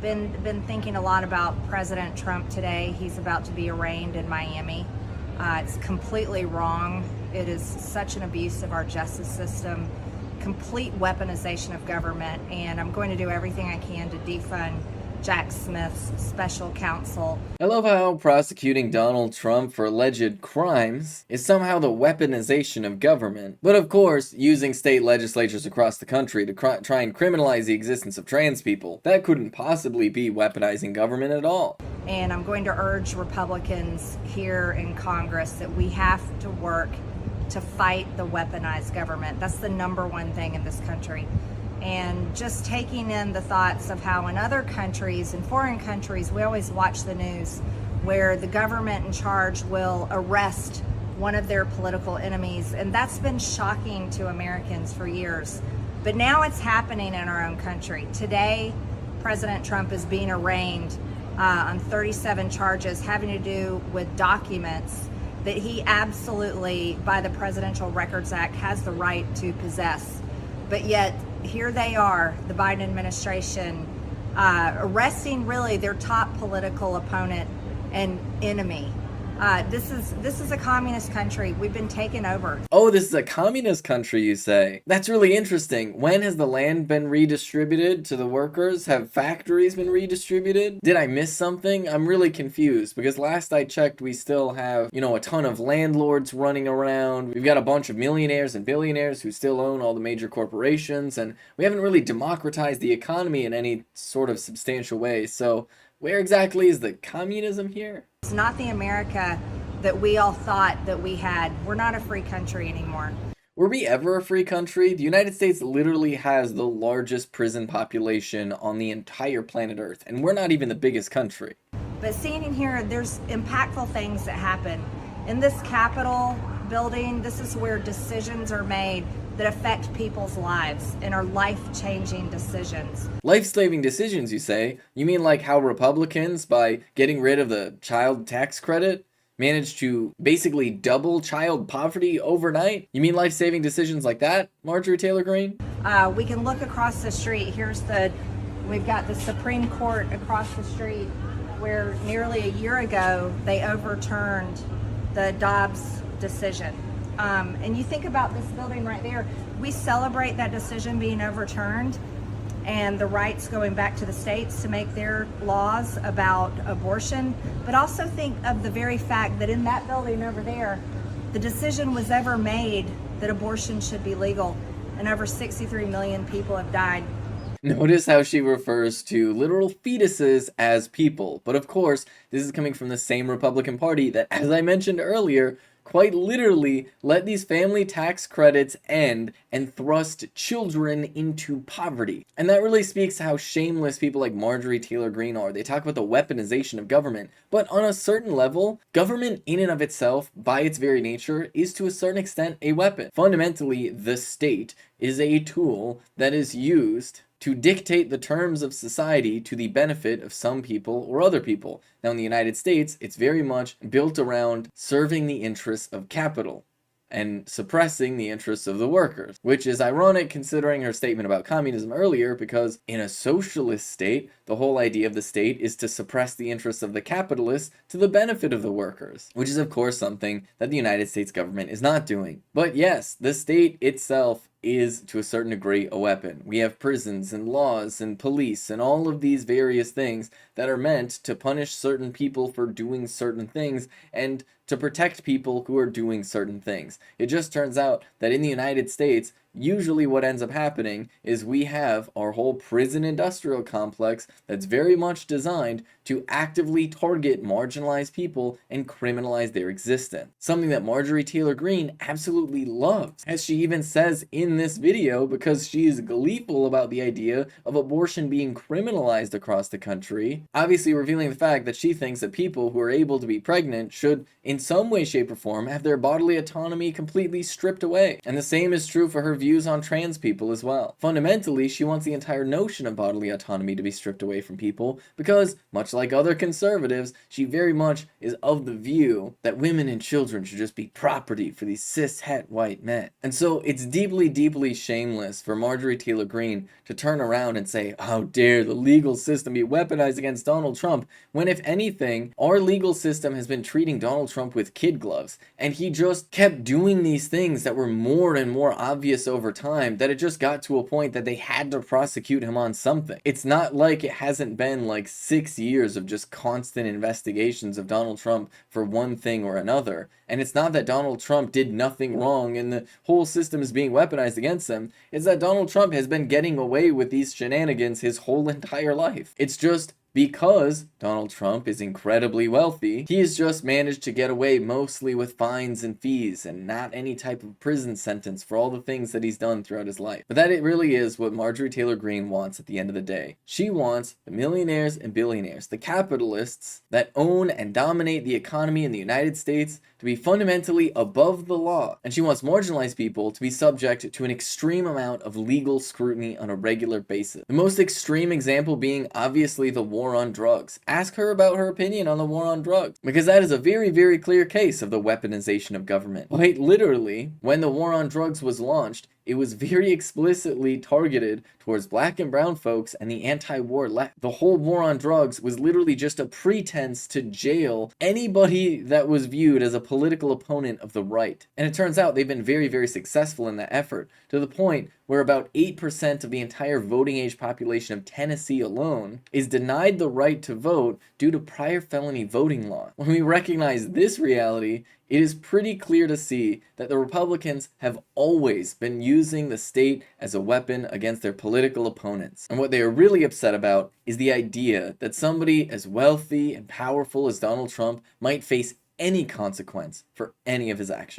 Been thinking a lot about President Trump today. He's about to be arraigned in Miami. It's completely wrong. It is such an abuse of our justice system, complete weaponization of government, and I'm going to do everything I can to defund Jack Smith's special counsel. I love how prosecuting Donald Trump for alleged crimes is somehow the weaponization of government. But of course, using state legislatures across the country to try and criminalize the existence of trans people, that couldn't possibly be weaponizing government at all. And I'm going to urge Republicans here in Congress that we have to work to fight the weaponized government. That's the number one thing in this country. And just taking in the thoughts of how in other countries, in foreign countries, we always watch the news where the government in charge will arrest one of their political enemies. And that's been shocking to Americans for years. But now it's happening in our own country. Today, President Trump is being arraigned on 37 charges having to do with documents that he absolutely, by the Presidential Records Act, has the right to possess. But yet, here they are, the Biden administration, arresting really their top political opponent and enemy. This is a communist country. We've been taken over. Oh, this is a communist country, you say? That's really interesting. When has the land been redistributed to the workers? Have factories been redistributed? Did I miss something? I'm really confused because last I checked, we still have, a ton of landlords running around. We've got a bunch of millionaires and billionaires who still own all the major corporations, and we haven't really democratized the economy in any sort of substantial way. So where exactly is the communism here? It's not the America that we all thought that we had. We're not a free country anymore. Were we ever a free country? The United States literally has the largest prison population on the entire planet Earth, and we're not even the biggest country. But seeing in here, there's impactful things that happen. In this Capitol building, this is where decisions are made that affect people's lives and are life-changing decisions. Life-saving decisions, you say? You mean like how Republicans, by getting rid of the child tax credit, managed to basically double child poverty overnight? You mean life-saving decisions like that, Marjorie Taylor Greene? We can look across the street. We've got the Supreme Court across the street where nearly a year ago they overturned the Dobbs decision. And you think about this building right there, we celebrate that decision being overturned and the rights going back to the states to make their laws about abortion, but also think of the very fact that in that building over there, the decision was ever made that abortion should be legal, and over 63 million people have died. Notice how she refers to literal fetuses as people. But of course, this is coming from the same Republican Party that, as I mentioned earlier, quite literally let these family tax credits end and thrust children into poverty. And that really speaks to how shameless people like Marjorie Taylor Greene are. They talk about the weaponization of government, but on a certain level, government in and of itself, by its very nature, is to a certain extent a weapon. Fundamentally, the state is a tool that is used to dictate the terms of society to the benefit of some people or other people. Now in the United States, it's very much built around serving the interests of capital and suppressing the interests of the workers, which is ironic considering her statement about communism earlier, because in a socialist state, the whole idea of the state is to suppress the interests of the capitalists to the benefit of the workers, which is of course something that the United States government is not doing. But yes, the state itself is to a certain degree a weapon. We have prisons and laws and police and all of these various things that are meant to punish certain people for doing certain things and to protect people who are doing certain things. It just turns out that in the United States, usually what ends up happening is we have our whole prison industrial complex that's very much designed to actively target marginalized people and criminalize their existence. Something that Marjorie Taylor Greene absolutely loves, as she even says in this video, because she is gleeful about the idea of abortion being criminalized across the country, obviously revealing the fact that she thinks that people who are able to be pregnant should, in some way, shape, or form, have their bodily autonomy completely stripped away. And the same is true for her views on trans people as well. Fundamentally, she wants the entire notion of bodily autonomy to be stripped away from people because, much like other conservatives, she very much is of the view that women and children should just be property for these cis-het white men. And so it's deeply, deeply shameless for Marjorie Taylor Greene to turn around and say, how dare the legal system be weaponized against Donald Trump, when if anything, our legal system has been treating Donald Trump with kid gloves, and he just kept doing these things that were more and more obvious over time that it just got to a point that they had to prosecute him on something. It's not like it hasn't been like 6 years of just constant investigations of Donald Trump for one thing or another, and it's not that Donald Trump did nothing wrong and the whole system is being weaponized against him. It's that Donald Trump has been getting away with these shenanigans his whole entire life. It's just because Donald Trump is incredibly wealthy, he has just managed to get away mostly with fines and fees and not any type of prison sentence for all the things that he's done throughout his life. But that it really is what Marjorie Taylor Greene wants at the end of the day. She wants the millionaires and billionaires, the capitalists that own and dominate the economy in the United States, to be fundamentally above the law. And she wants marginalized people to be subject to an extreme amount of legal scrutiny on a regular basis. The most extreme example being obviously the war on drugs. Ask her about her opinion on the war on drugs, because that is a very, very clear case of the weaponization of government. Quite literally, when the war on drugs was launched, it was very explicitly targeted towards black and brown folks and the anti-war left. The whole war on drugs was literally just a pretense to jail anybody that was viewed as a political opponent of the right. And it turns out they've been very, very successful in that effort, to the point where about 8% of the entire voting age population of Tennessee alone is denied the right to vote due to prior felony voting law. When we recognize this reality, it is pretty clear to see that the Republicans have always been using the state as a weapon against their political opponents. And what they are really upset about is the idea that somebody as wealthy and powerful as Donald Trump might face any consequence for any of his actions.